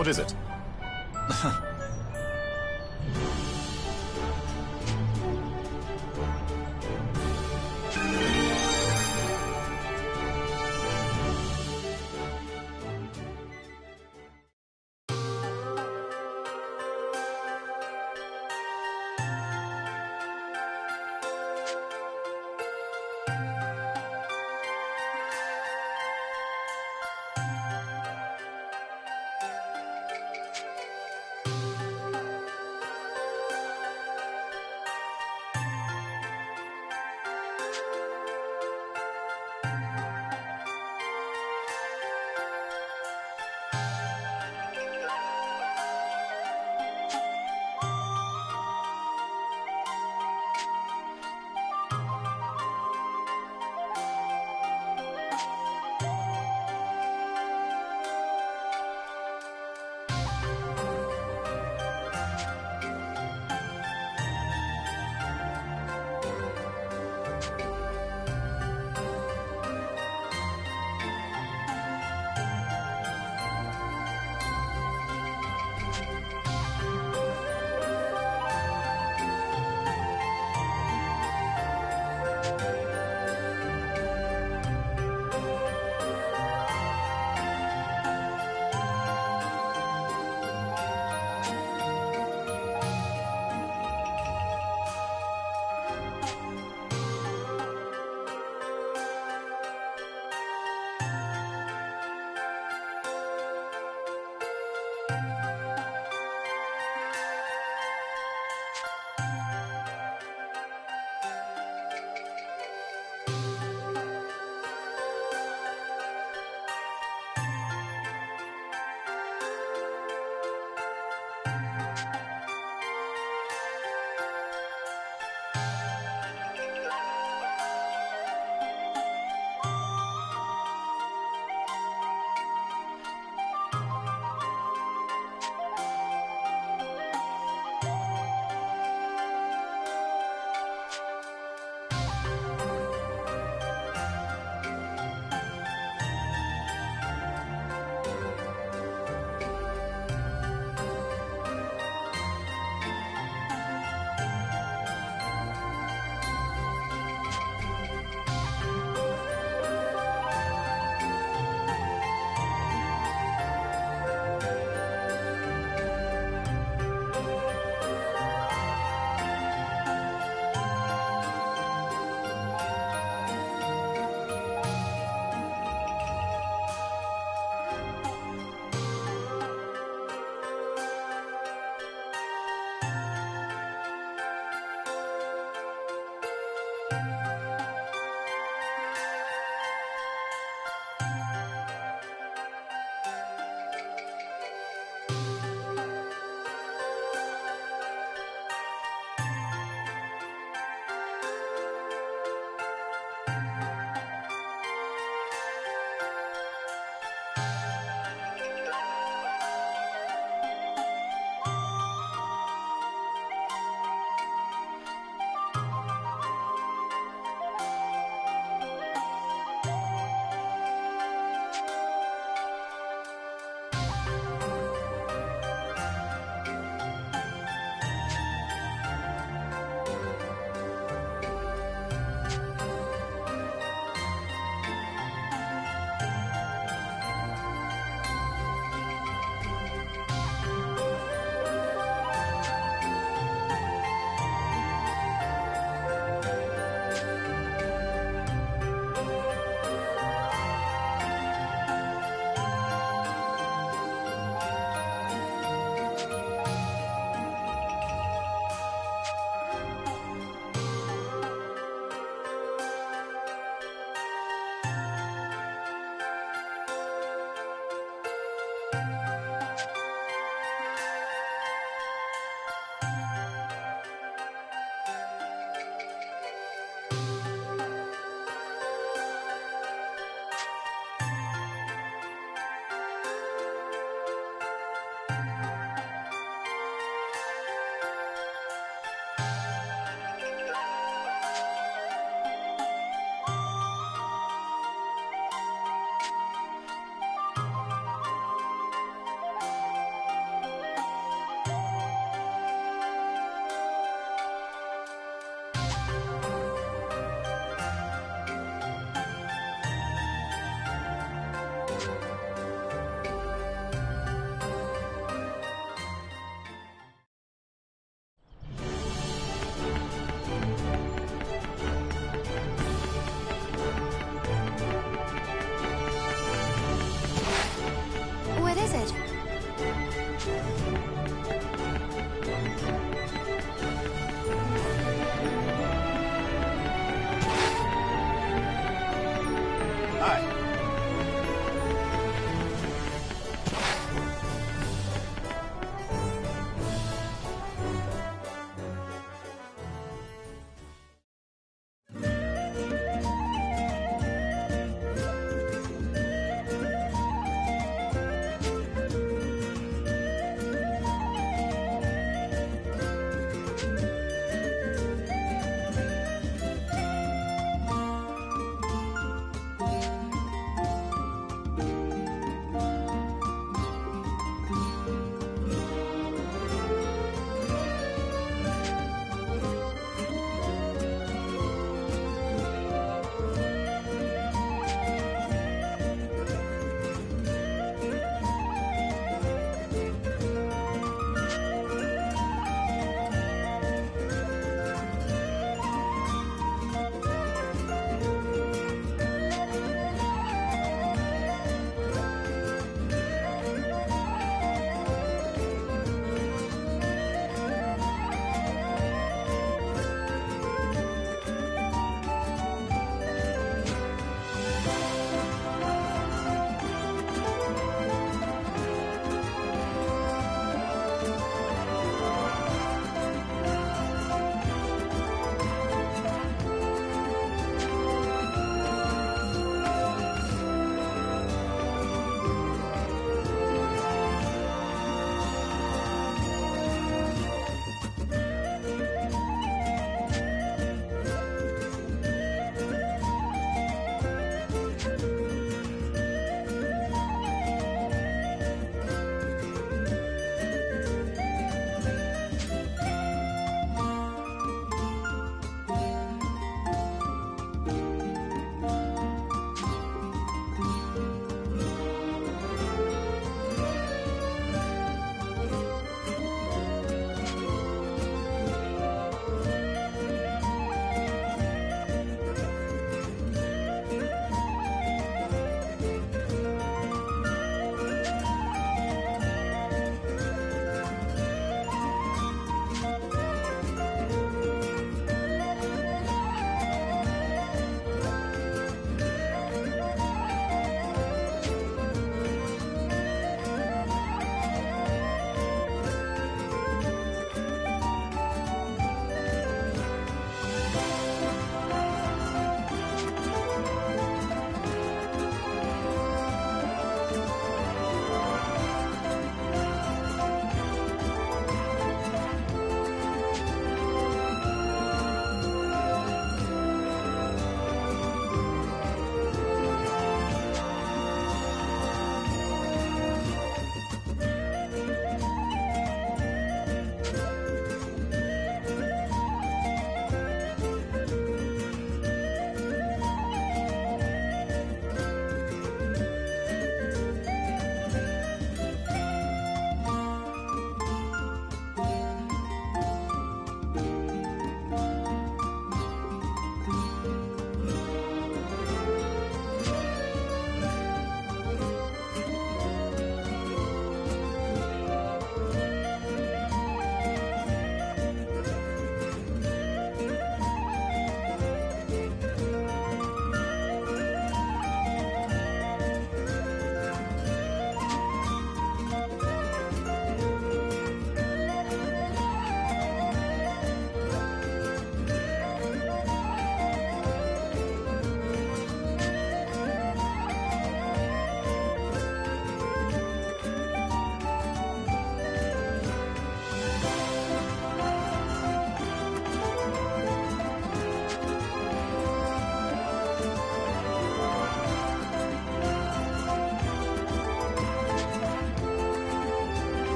What is it?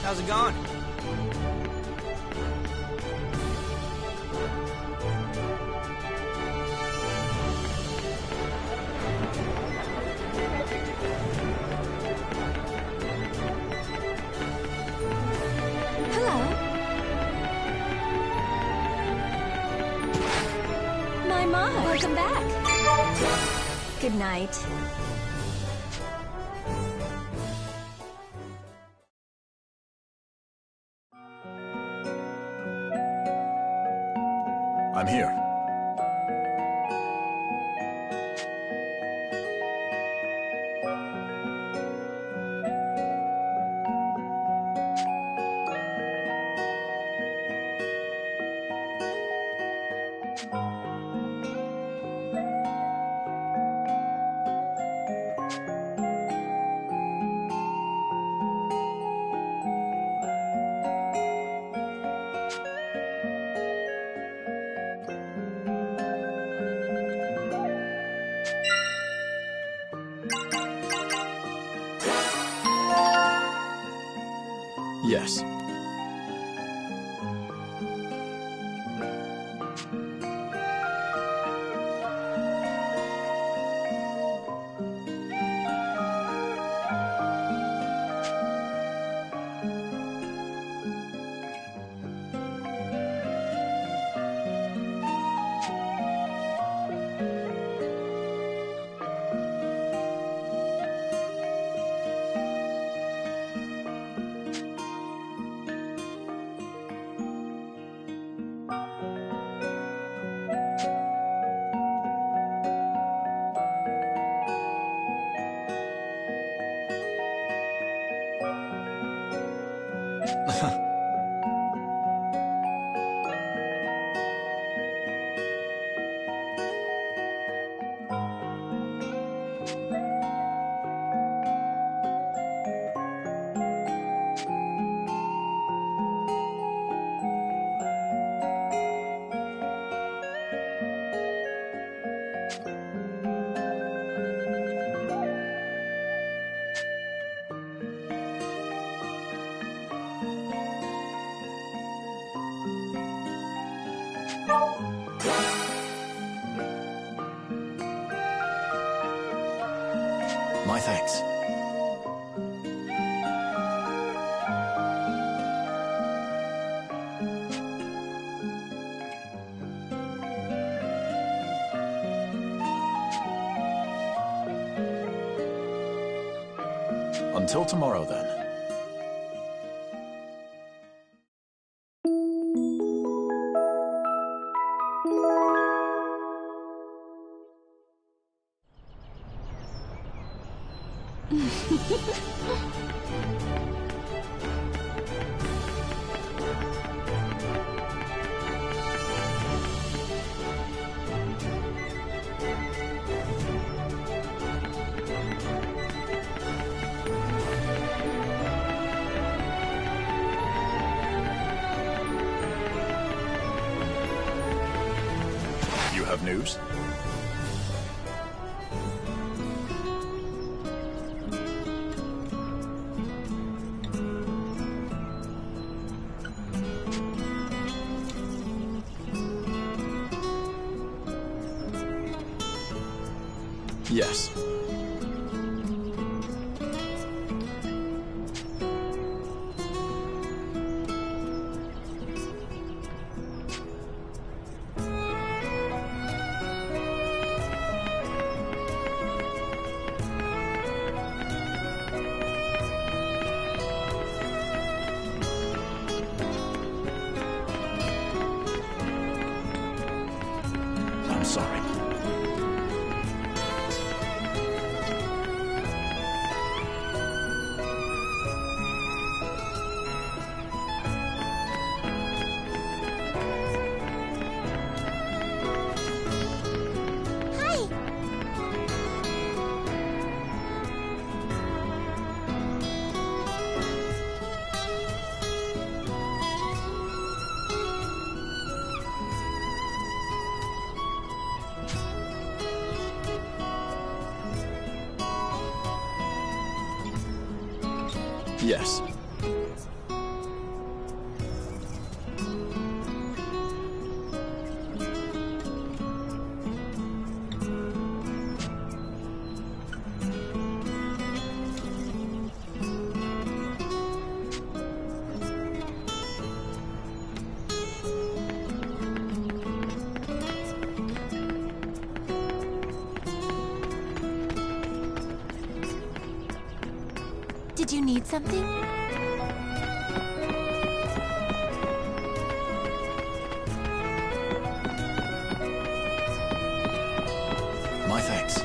How's it going? Hello. My. Welcome back. Good night. I'm here. Yes. My thanks. Until tomorrow, then. You have news? Yes. I'm sorry. Yes. Did you need something? My thanks.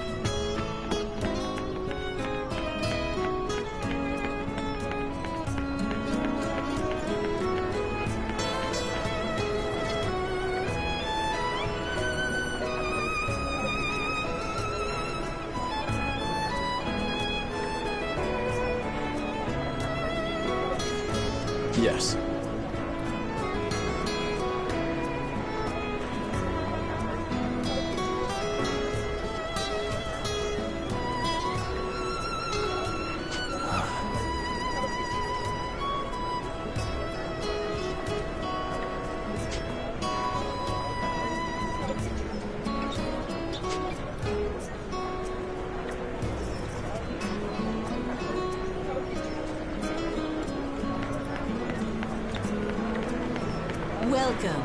Yes. Welcome.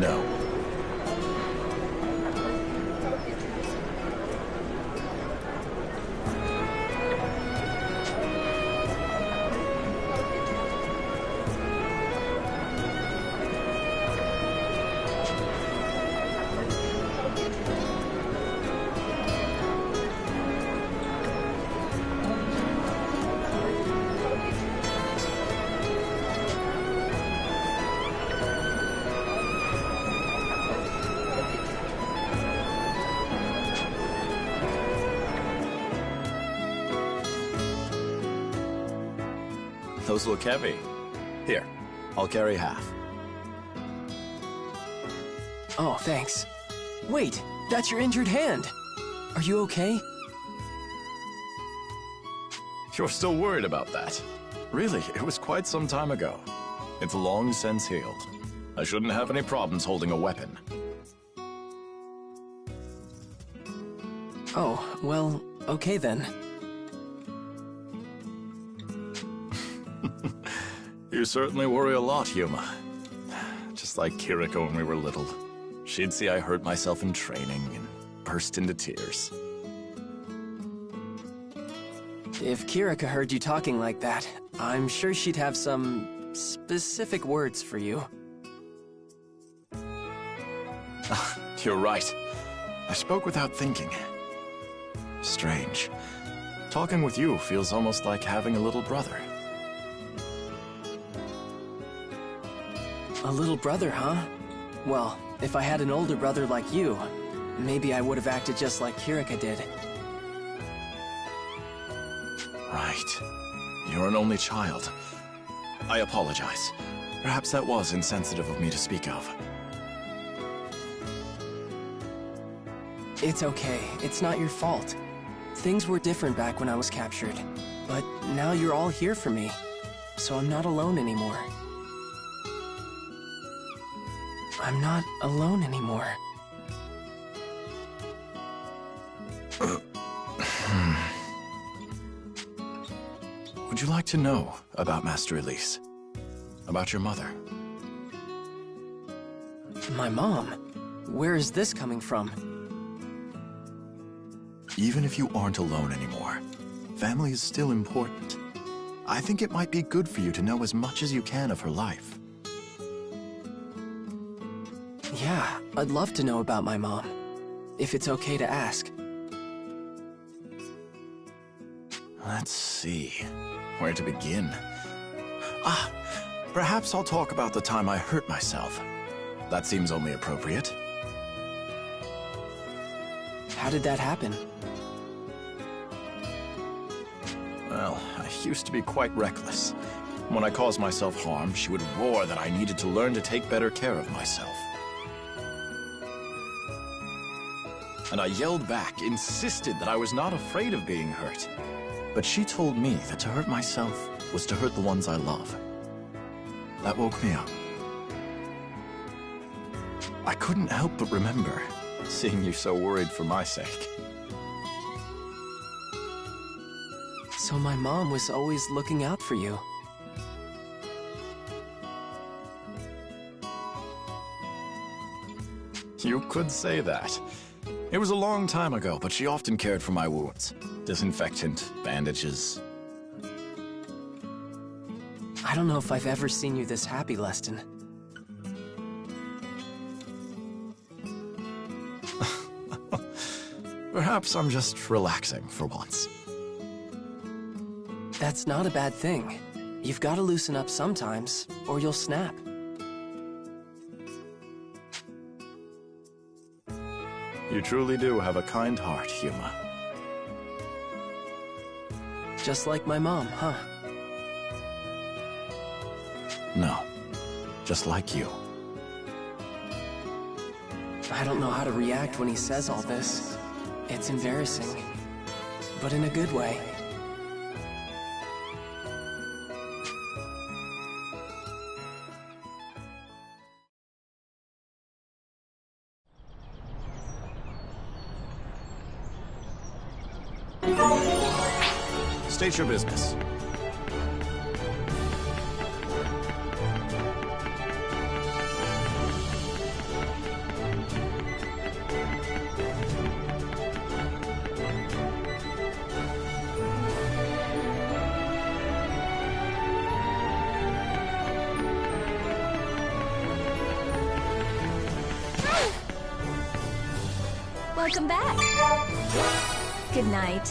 No. Those look heavy. Here, I'll carry half. Oh, thanks. Wait, that's your injured hand. Are you okay? You're still worried about that? Really, it was quite some time ago. It's long since healed. I shouldn't have any problems holding a weapon. Oh, well, okay then. You certainly worry a lot, Yuma. Just like Kiriko when we were little. She'd see I hurt myself in training and burst into tears. If Kirika heard you talking like that, I'm sure she'd have some specific words for you. You're right. I spoke without thinking. Strange. Talking with you feels almost like having a little brother. A little brother, huh? Well, if I had an older brother like you, maybe I would have acted just like Kirika did. Right. You're an only child. I apologize. Perhaps that was insensitive of me to speak of. It's okay. It's not your fault. Things were different back when I was captured. But now you're all here for me, so I'm not alone anymore. I'm not alone anymore. Would you like to know about Master Elise? About your mother? My mom? Where is this coming from? Even if you aren't alone anymore, family is still important. I think it might be good for you to know as much as you can of her life. Yeah, I'd love to know about my mom. If it's okay to ask. Let's see. Where to begin? Perhaps I'll talk about the time I hurt myself. That seems only appropriate. How did that happen? Well, I used to be quite reckless. When I caused myself harm, she would roar that I needed to learn to take better care of myself. And I yelled back, insisted that I was not afraid of being hurt. But she told me that to hurt myself was to hurt the ones I love. That woke me up. I couldn't help but remember seeing you so worried for my sake. So my mom was always looking out for you. You could say that. It was a long time ago, but she often cared for my wounds. Disinfectant, bandages. I don't know if I've ever seen you this happy, Leston. Perhaps I'm just relaxing for once. That's not a bad thing. You've got to loosen up sometimes, or you'll snap. You truly do have a kind heart, Huma. Just like my mom, huh? No, just like you. I don't know how to react when he says all this. It's embarrassing, but in a good way. State your business. Welcome back. Good night.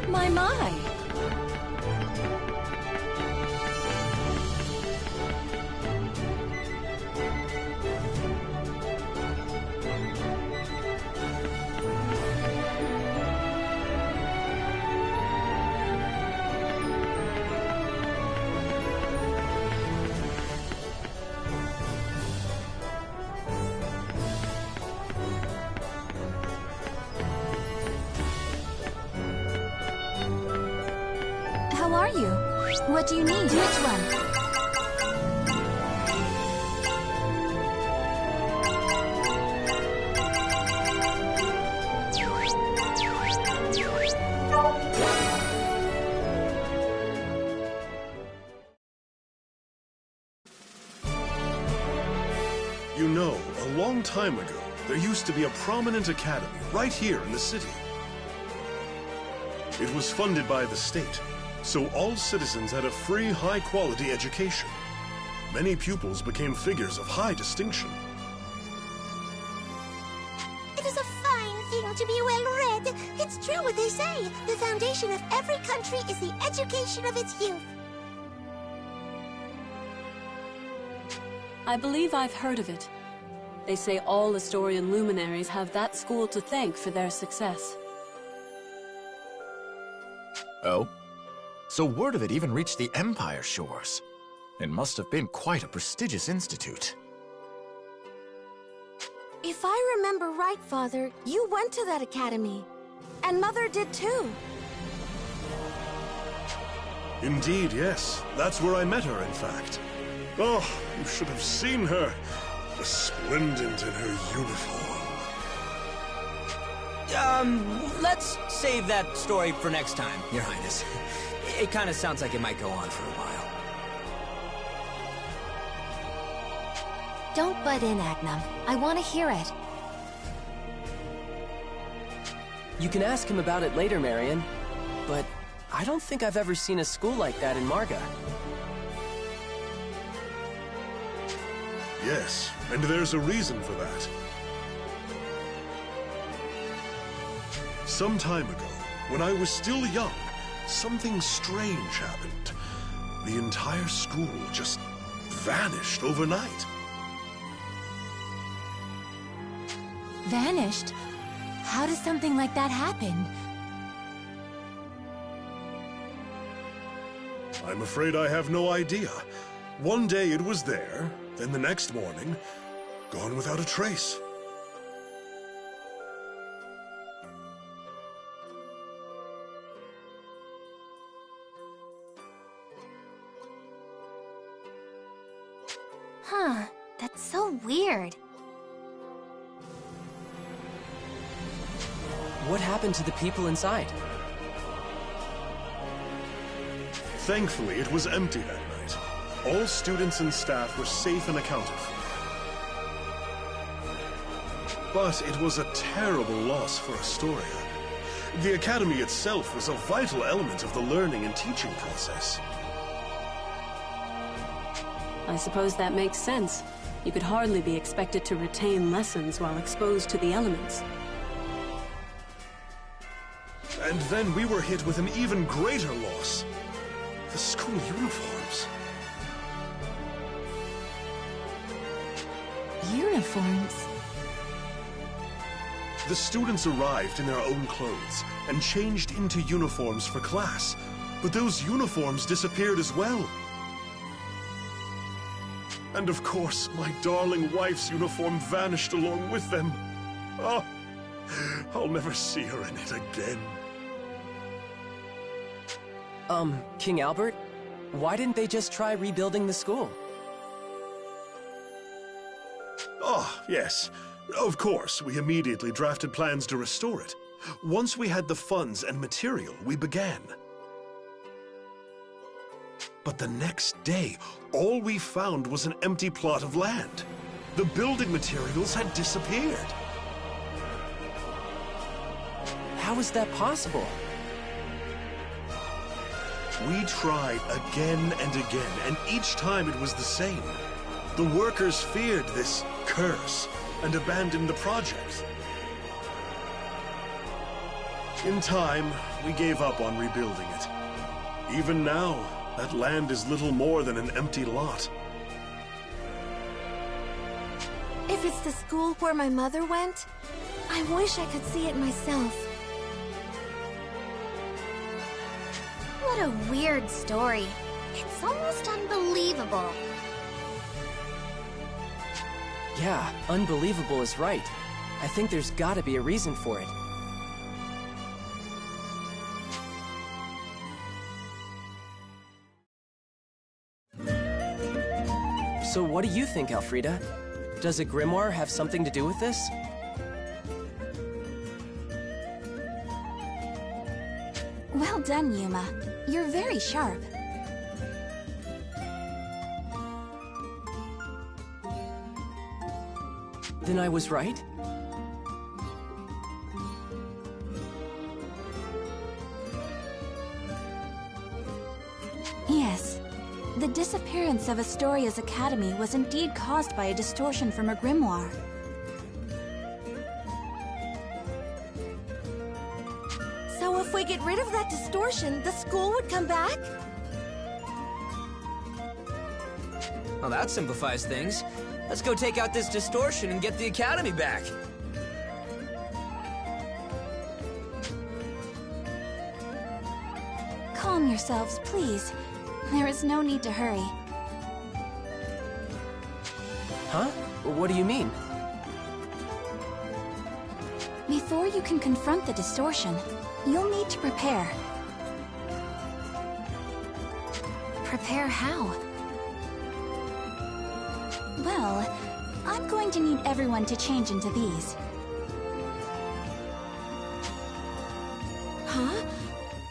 My. How are you? What do you need? Which one? You know, a long time ago, there used to be a prominent academy right here in the city. It was funded by the state, so all citizens had a free, high-quality education. Many pupils became figures of high distinction. It is a fine thing to be well-read. It's true what they say. The foundation of every country is the education of its youth. I believe I've heard of it. They say all Astorian luminaries have that school to thank for their success. Oh? So word of it even reached the Empire shores. It must have been quite a prestigious institute. If I remember right, Father, you went to that academy. And Mother did too. Indeed, yes. That's where I met her, in fact. Oh, you should have seen her. Resplendent in her uniform. Let's save that story for next time, Your Highness. It kind of sounds like it might go on for a while. Don't butt in, Agnum. I want to hear it. You can ask him about it later, Marion. But I don't think I've ever seen a school like that in Marga. Yes, and there's a reason for that. Some time ago, when I was still young, something strange happened. the entire school just vanished overnight. Vanished? How does something like that happen? I'm afraid I have no idea. One day it was there, then the next morning, gone without a trace. Huh, that's so weird. What happened to the people inside? Thankfully, it was empty that night. All students and staff were safe and accounted for. But it was a terrible loss for Astoria. The Academy itself was a vital element of the learning and teaching process. I suppose that makes sense. You could hardly be expected to retain lessons while exposed to the elements. And then we were hit with an even greater loss. The school uniforms. Uniforms? The students arrived in their own clothes and changed into uniforms for class. But those uniforms disappeared as well. And of course, my darling wife's uniform vanished along with them. Oh, I'll never see her in it again. King Albert? Why didn't they just try rebuilding the school? Oh, yes. Of course, we immediately drafted plans to restore it. Once we had the funds and material, we began. But the next day, all we found was an empty plot of land. The building materials had disappeared. How is that possible? We tried again and again, and each time it was the same. The workers feared this curse and abandoned the project. In time, we gave up on rebuilding it. Even now, that land is little more than an empty lot. If it's the school where my mother went, I wish I could see it myself. What a weird story. It's almost unbelievable. Yeah, unbelievable is right. I think there's gotta be a reason for it. So what do you think, Elfrida? Does a grimoire have something to do with this? Well done, Yuma. You're very sharp. Then I was right? Yes. The disappearance of Astoria's academy was indeed caused by a distortion from a grimoire. So if we get rid of that distortion, the school would come back? Well, that simplifies things. Let's go take out this distortion and get the academy back. Calm yourselves, please. There is no need to hurry. Huh? What do you mean? Before you can confront the distortion, you'll need to prepare. Prepare how? Well, I'm going to need everyone to change into these. Huh?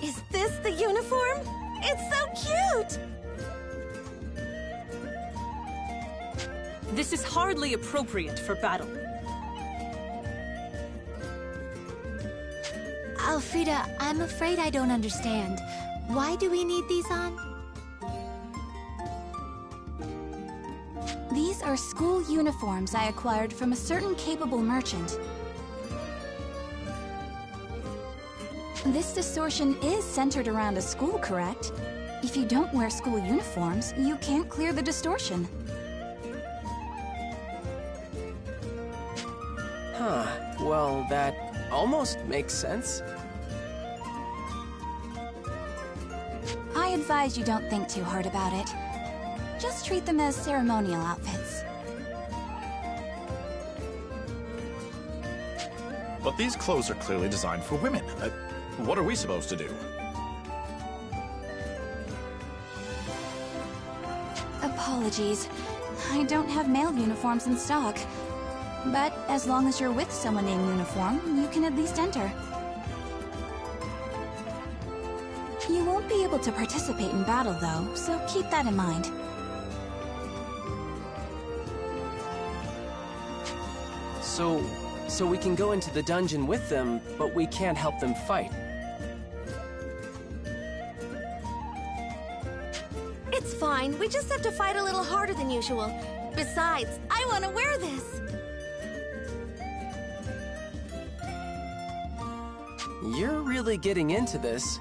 Is this the uniform? It's so cute! This is hardly appropriate for battle. Elfrida, I'm afraid I don't understand. Why do we need these on? These are school uniforms I acquired from a certain capable merchant. This distortion is centered around a school, correct? If you don't wear school uniforms, you can't clear the distortion. Huh. Well, that almost makes sense. I advise you don't think too hard about it. Just treat them as ceremonial outfits. But these clothes are clearly designed for women. What are we supposed to do? Apologies. I don't have male uniforms in stock. But as long as you're with someone in uniform, you can at least enter. You won't be able to participate in battle, though, so keep that in mind. So we can go into the dungeon with them, but we can't help them fight. It's fine. We just have to fight a little harder than usual. Besides, I want to wear this. You're really getting into this.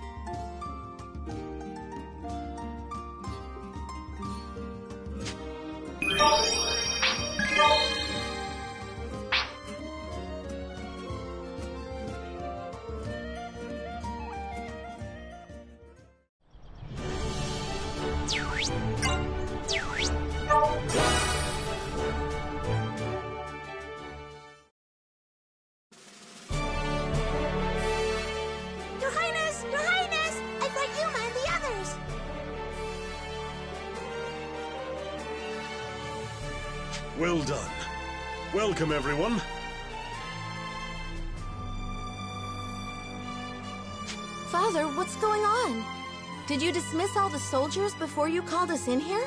Your Highness! I brought Yuma and the others! Well done. Welcome, everyone. Father, what's going on? Did you dismiss all the soldiers before you called us in here?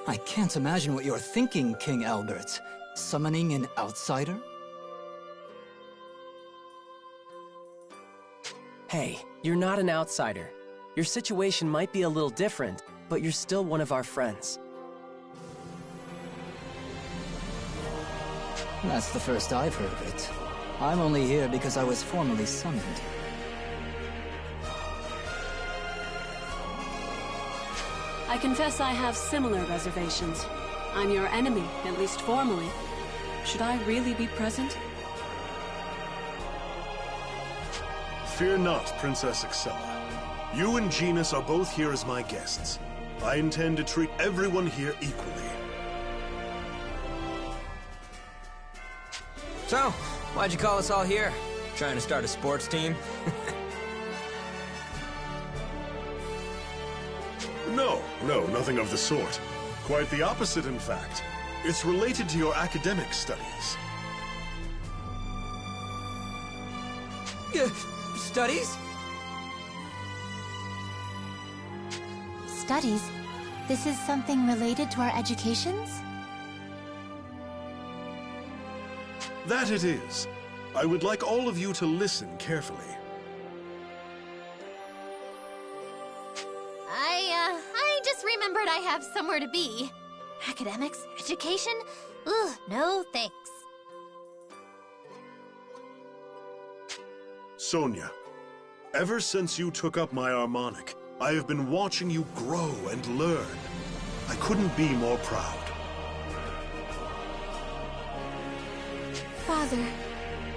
I can't imagine what you're thinking, King Albert. Summoning an outsider? Hey, you're not an outsider. Your situation might be a little different, but you're still one of our friends. That's the first I've heard of it. I'm only here because I was formally summoned. I confess I have similar reservations. I'm your enemy, at least formally. Should I really be present? Fear not, Princess Excella. You and Genus are both here as my guests. I intend to treat everyone here equally. So, why'd you call us all here? Trying to start a sports team? No, nothing of the sort. Quite the opposite, in fact. It's related to your academic studies. Studies? Studies? This is something related to our educations? That it is. I would like all of you to listen carefully. I just remembered I have somewhere to be. Academics? Education? Ugh, no thanks. Sonia, ever since you took up my harmonic, I have been watching you grow and learn. I couldn't be more proud. Father,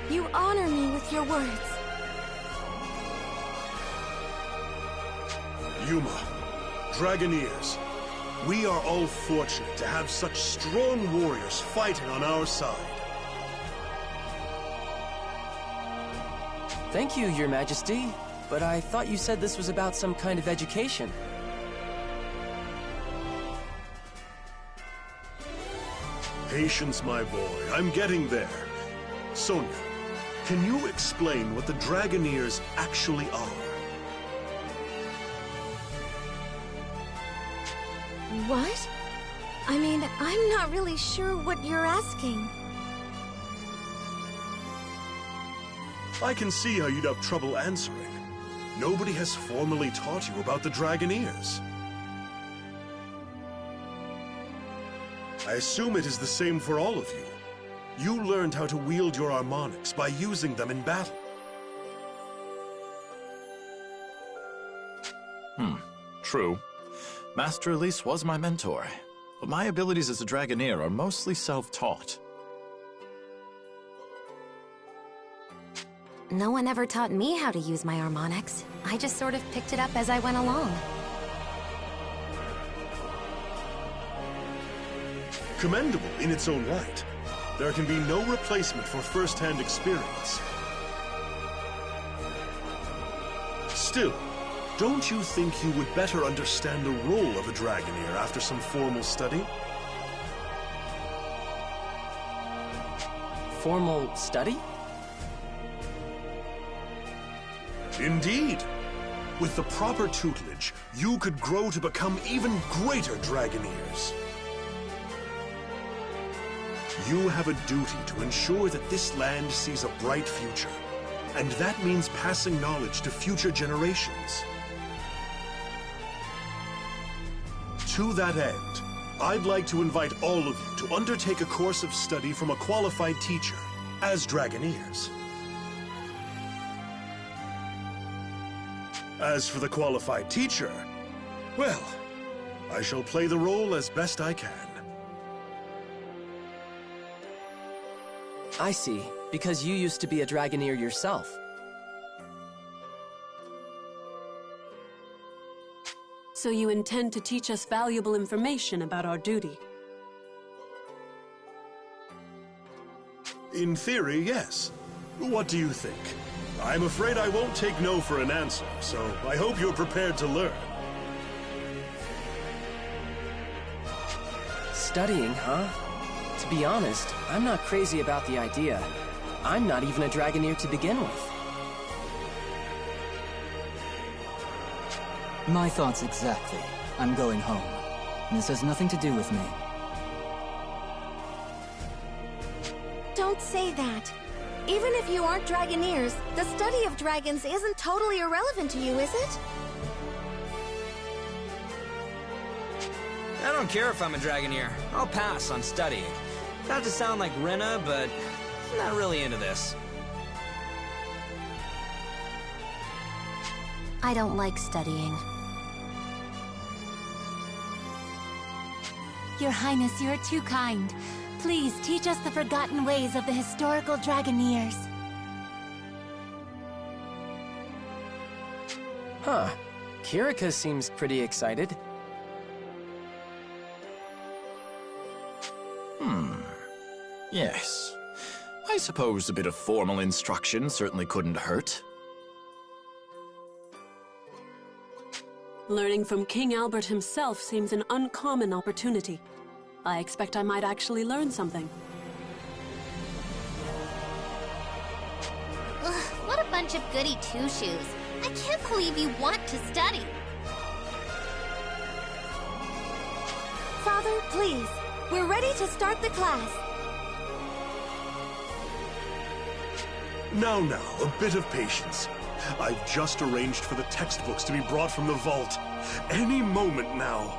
you honor me with your words. Yuma, Dragoneers, we are all fortunate to have such strong warriors fighting on our side. Thank you, Your Majesty, but I thought you said this was about some kind of education. Patience, my boy. I'm getting there. Sonia, can you explain what the Dragoneers actually are? What? I mean, I'm not really sure what you're asking. I can see how you'd have trouble answering. Nobody has formally taught you about the Dragoneers. I assume it is the same for all of you. You learned how to wield your harmonics by using them in battle. True. Master Elise was my mentor, but my abilities as a Dragoneer are mostly self-taught. No one ever taught me how to use my harmonics. I just sort of picked it up as I went along. Commendable in its own right. There can be no replacement for first-hand experience. Still, don't you think you would better understand the role of a Dragoneer after some formal study? Formal study? Indeed. With the proper tutelage, you could grow to become even greater Dragoneers. You have a duty to ensure that this land sees a bright future, and that means passing knowledge to future generations. To that end, I'd like to invite all of you to undertake a course of study from a qualified teacher, as Dragoneers. As for the qualified teacher, well, I shall play the role as best I can. I see, because you used to be a Dragoneer yourself. So you intend to teach us valuable information about our duty? In theory, yes. What do you think? I'm afraid I won't take no for an answer, so I hope you're prepared to learn. Studying, huh? To be honest, I'm not crazy about the idea. I'm not even a Dragoneer to begin with. My thoughts exactly. I'm going home. This has nothing to do with me. Don't say that. Even if you aren't Dragoneers, the study of dragons isn't totally irrelevant to you, is it? I don't care if I'm a Dragoneer. I'll pass on studying. Not to sound like Rena, but I'm not really into this. I don't like studying. Your Highness, you're too kind. Please teach us the forgotten ways of the historical Dragoneers. Huh. Kirika seems pretty excited. Yes. I suppose a bit of formal instruction certainly couldn't hurt. Learning from King Albert himself seems an uncommon opportunity. I expect I might actually learn something. Ugh, what a bunch of goody two-shoes. I can't believe you want to study. Father, please. We're ready to start the class. Now, a bit of patience. I've just arranged for the textbooks to be brought from the vault. Any moment now.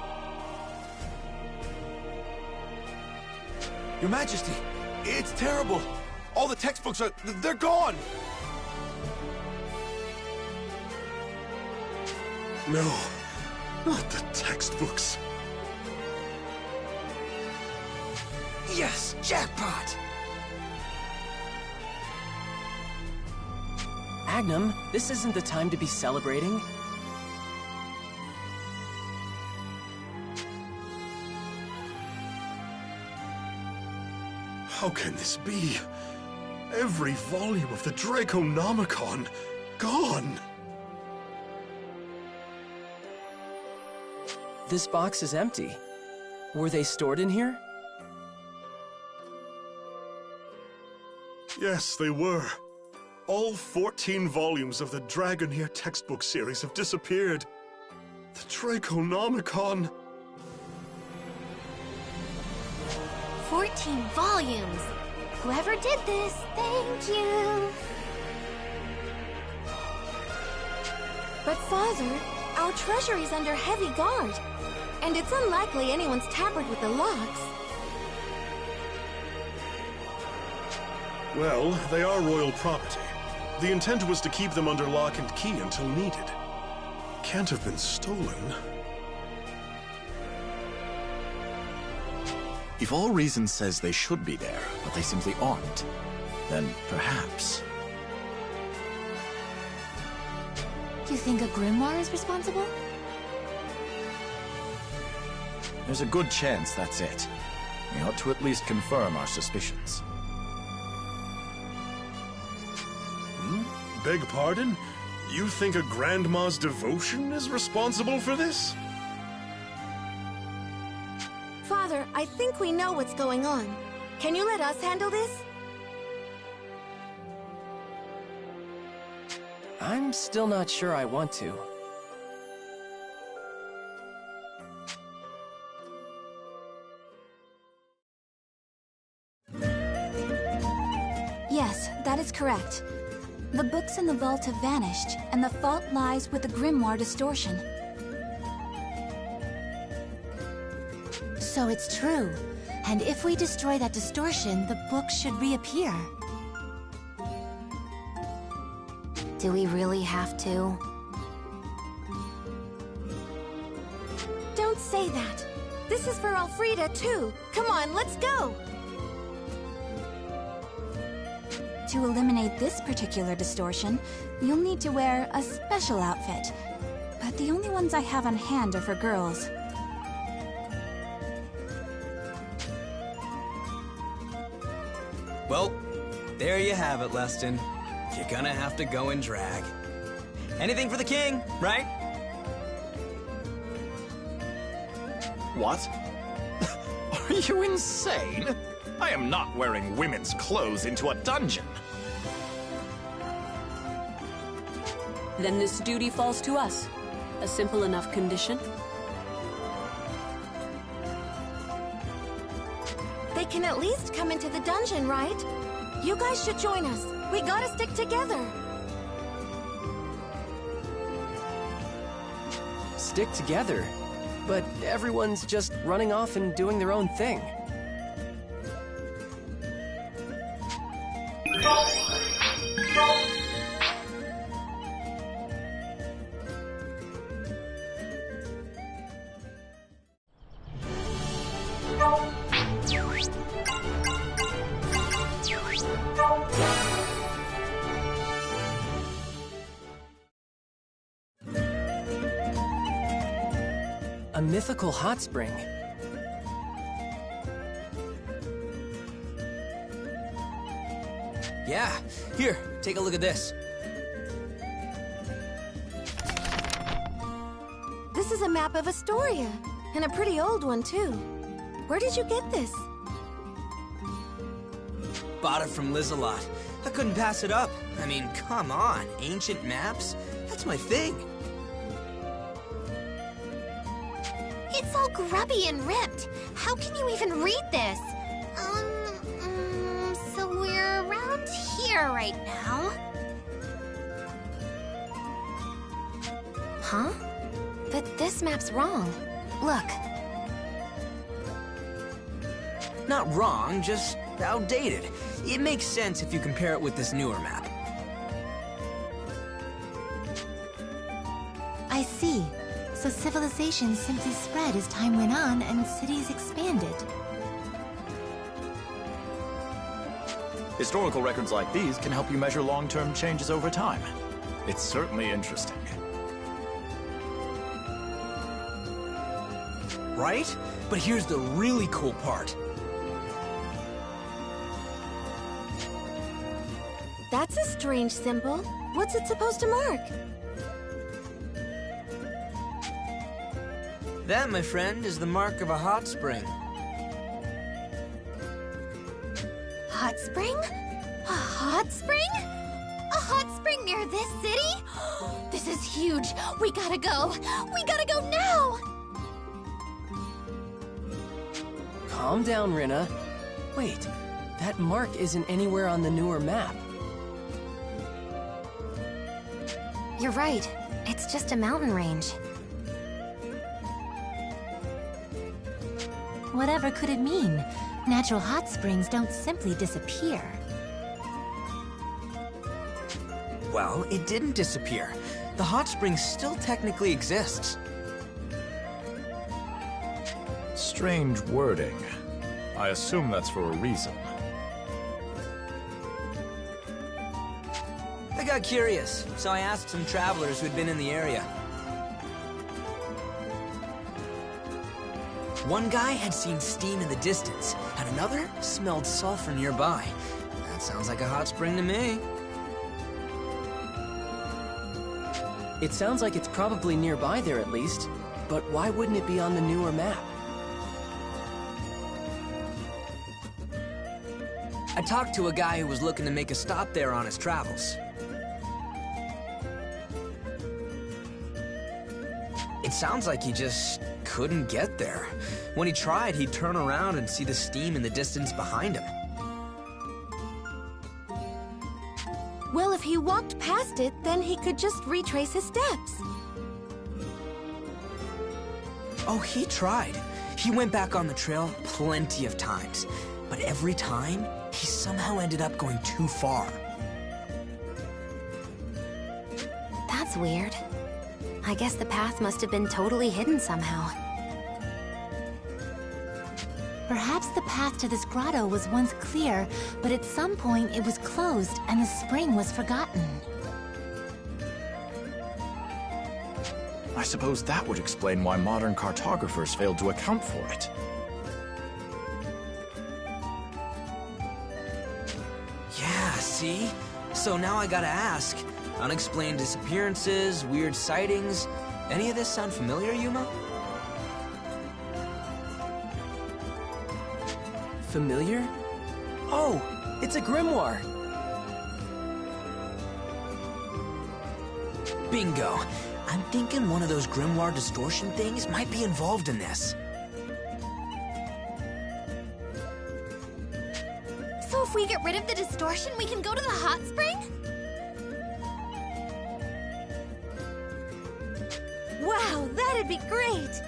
Your Majesty, it's terrible. All the textbooks they're gone. No, not the textbooks. Yes, jackpot. Agnum, this isn't the time to be celebrating. How can this be? Every volume of the Draconomicon gone. This box is empty. Were they stored in here? Yes, they were. All 14 volumes of the Dragoneer textbook series have disappeared. The Draconomicon. 14 volumes. Whoever did this, thank you. But Father, our treasury's under heavy guard. And it's unlikely anyone's tampered with the locks. Well, they are royal property. The intent was to keep them under lock and key until needed. Can't have been stolen. If all reason says they should be there, but they simply aren't, then perhaps... You think a grimoire is responsible? There's a good chance that's it. We ought to at least confirm our suspicions. Beg pardon? You think a grandma's devotion is responsible for this? Father, I think we know what's going on. Can you let us handle this? I'm still not sure I want to. Yes, that is correct. The books in the vault have vanished, and the fault lies with the grimoire distortion. So it's true. And if we destroy that distortion, the books should reappear. Do we really have to? Don't say that. This is for Elfrida, too. Come on, let's go! To eliminate this particular distortion, you'll need to wear a special outfit. But the only ones I have on hand are for girls. Well, there you have it, Leston. You're gonna have to go in drag. Anything for the king, right? What? Are you insane? I am not wearing women's clothes into a dungeon. Then this duty falls to us. A simple enough condition. They can at least come into the dungeon, right? You guys should join us. We gotta stick together. Stick together? But everyone's just running off and doing their own thing. A mythical hot spring. Yeah, here, take a look at this. This is a map of Astoria, and a pretty old one, too. Where did you get this? Bought it from Liz-a-Lot. I couldn't pass it up. I mean, come on, ancient maps? That's my thing. It's all grubby and ripped. How can you even read this? So we're around here right now. Huh? But this map's wrong. Look. Not wrong, just outdated. It makes sense if you compare it with this newer map. I see. So civilization simply spread as time went on and cities expanded. Historical records like these can help you measure long-term changes over time. It's certainly interesting. Right? But here's the really cool part. That's a strange symbol. What's it supposed to mark? That, my friend, is the mark of a hot spring. Hot spring? A hot spring? A hot spring near this city? This is huge. We gotta go. We gotta go now! Calm down, Rinna. Wait, that mark isn't anywhere on the newer map. You're right. It's just a mountain range. Whatever could it mean? Natural hot springs don't simply disappear. Well, it didn't disappear. The hot spring still technically exists. Strange wording. I assume that's for a reason. I got curious, so I asked some travelers who'd been in the area. One guy had seen steam in the distance, and another smelled sulfur nearby. That sounds like a hot spring to me. It sounds like it's probably nearby there at least, but why wouldn't it be on the newer map? I talked to a guy who was looking to make a stop there on his travels. It sounds like he just couldn't get there. When he tried, he'd turn around and see the steam in the distance behind him. Well, if he walked past it, then he could just retrace his steps. Oh, he tried. He went back on the trail plenty of times. But every time, he somehow ended up going too far. That's weird. I guess the path must have been totally hidden somehow. Perhaps the path to this grotto was once clear, but at some point it was closed and the spring was forgotten. I suppose that would explain why modern cartographers failed to account for it. Yeah, see? So now I gotta ask, unexplained disappearances, weird sightings, any of this sound familiar, Yuma? Familiar? Oh, it's a grimoire! Bingo! I'm thinking one of those grimoire distortion things might be involved in this. So if we get rid of the distortion, we can go to the hot spring? Wow, that'd be great!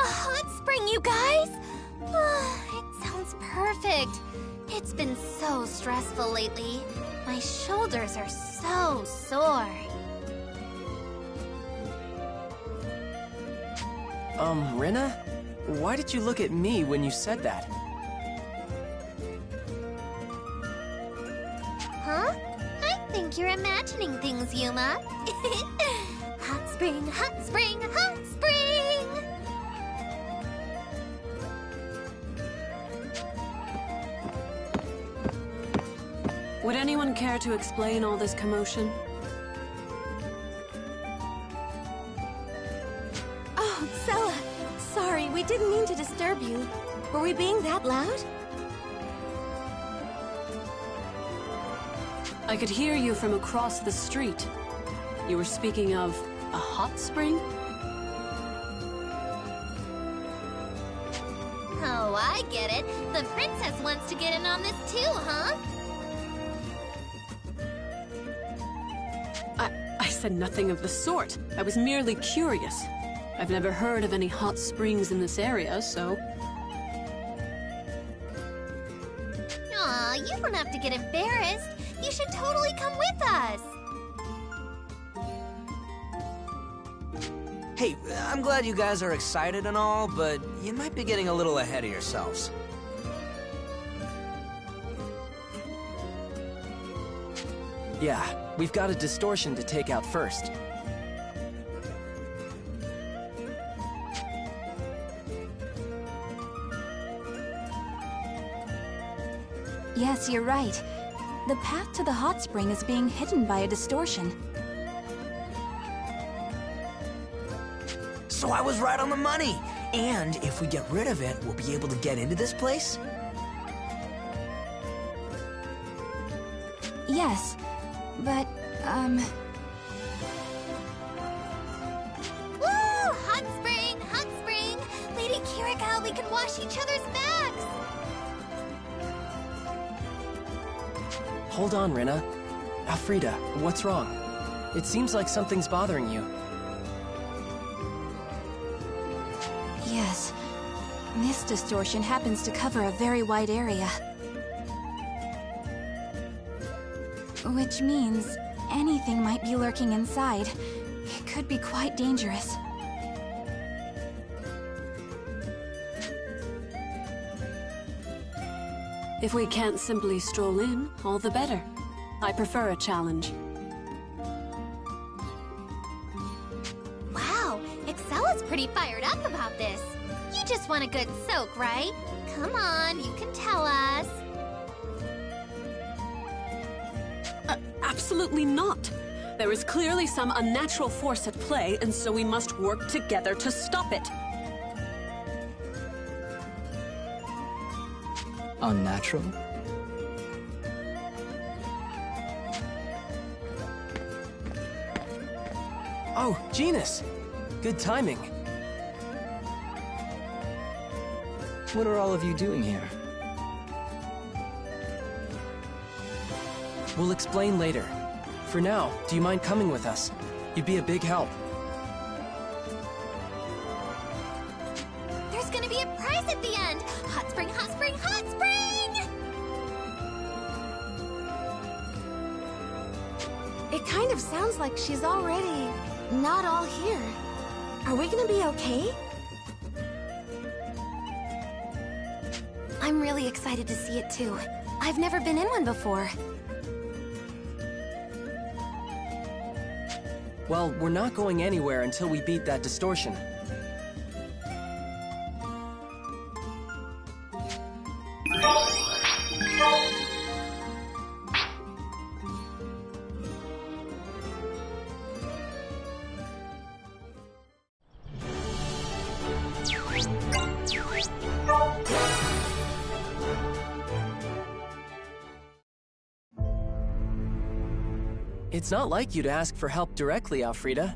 A hot spring, you guys! It sounds perfect. It's been so stressful lately. My shoulders are so sore. Rena? Why did you look at me when you said that? Huh? I think you're imagining things, Yuma. Hot spring, hot spring, hot spring! Would anyone care to explain all this commotion? Oh, Zella! Sorry, we didn't mean to disturb you. Were we being that loud? I could hear you from across the street. You were speaking of a hot spring? Oh, I get it. The princess wants to get in on this too, huh? I said nothing of the sort. I was merely curious. I've never heard of any hot springs in this area, so... Aw, you don't have to get embarrassed. You should totally come with us. Hey, I'm glad you guys are excited and all, but you might be getting a little ahead of yourselves. Yeah, we've got a distortion to take out first. Yes, you're right. The path to the hot spring is being hidden by a distortion. So I was right on the money! And if we get rid of it, we'll be able to get into this place? Yes, but, Woo! Hot spring! Hot spring! Lady Kirika, we can wash each other's backs! Hold on, Rena. Alfreda, what's wrong? It seems like something's bothering you. yes. This distortion happens to cover a very wide area. Which means anything might be lurking inside. It could be quite dangerous. If we can't simply stroll in, all the better. I prefer a challenge. Wow, Excella's pretty fired up about this. You just want a good soak, right? Come on, you can tell us. Absolutely not. There is clearly some unnatural force at play, and so we must work together to stop it. Unnatural? Oh, Genus! Good timing. What are all of you doing here? We'll explain later. For now, do you mind coming with us? You'd be a big help. There's gonna be a prize at the end! Hot spring, hot spring, hot spring! It kind of sounds like she's already not all here. Are we gonna be okay? I'm really excited to see it too. I've never been in one before. Well, we're not going anywhere until we beat that distortion. It's not like you to ask for help directly, Alfreda.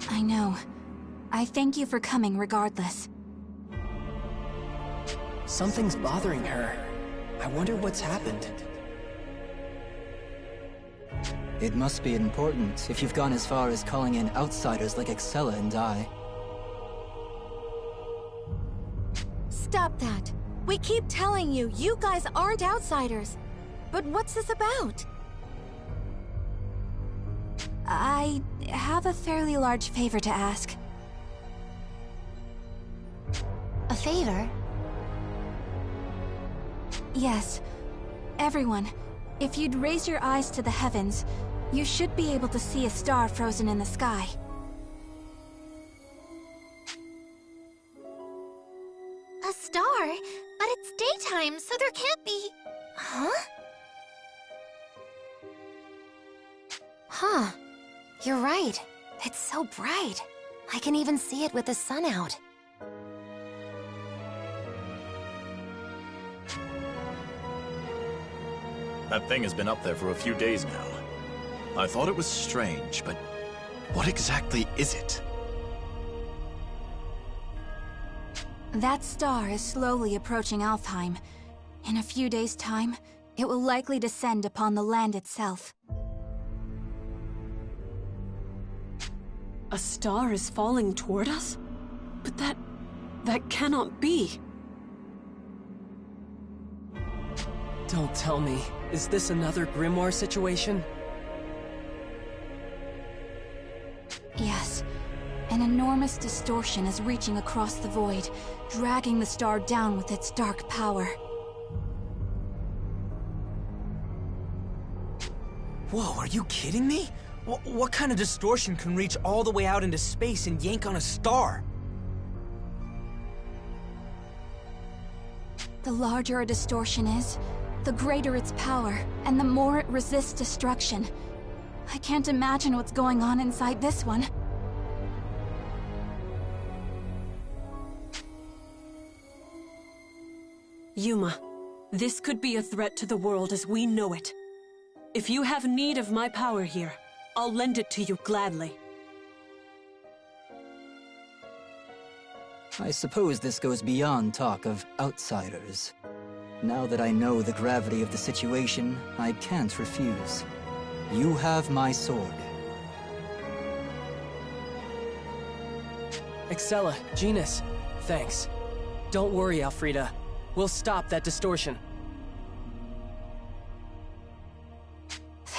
I know. I thank you for coming regardless. Something's bothering her. I wonder what's happened. It must be important if you've gone as far as calling in outsiders like Excella and I. Stop that. We keep telling you, you guys aren't outsiders. But what's this about? I have a fairly large favor to ask. A favor? Yes. Everyone, if you'd raise your eyes to the heavens, you should be able to see a star frozen in the sky. A star? But it's daytime, so there can't be... Huh? Huh. You're right. It's so bright. I can even see it with the sun out. That thing has been up there for a few days now. I thought it was strange, but what exactly is it? That star is slowly approaching Alfheim. In a few days' time, it will likely descend upon the land itself. A star is falling toward us? But that cannot be. Don't tell me. Is this another Grimoire situation? Yes. An enormous distortion is reaching across the void, dragging the star down with its dark power. Whoa, are you kidding me? What kind of distortion can reach all the way out into space and yank on a star? The larger a distortion is, the greater its power, and the more it resists destruction. I can't imagine what's going on inside this one. Yuma, this could be a threat to the world as we know it. If you have need of my power here, I'll lend it to you gladly. I suppose this goes beyond talk of outsiders. Now that I know the gravity of the situation, I can't refuse. You have my sword. Excella, Genus, thanks. Don't worry, Alfreda. We'll stop that distortion.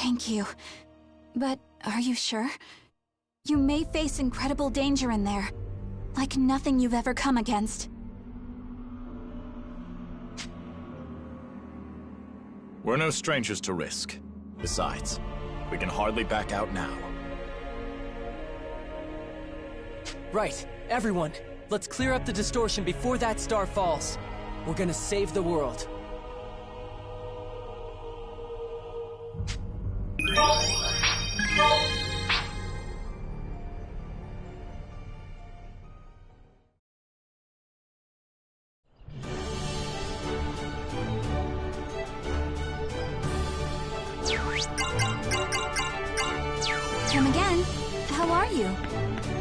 Thank you. But are you sure? You may face incredible danger in there. Like nothing you've ever come against. We're no strangers to risk. Besides, we can hardly back out now. Right, everyone. Let's clear up the distortion before that star falls. We're gonna save the world. Come again. How are you?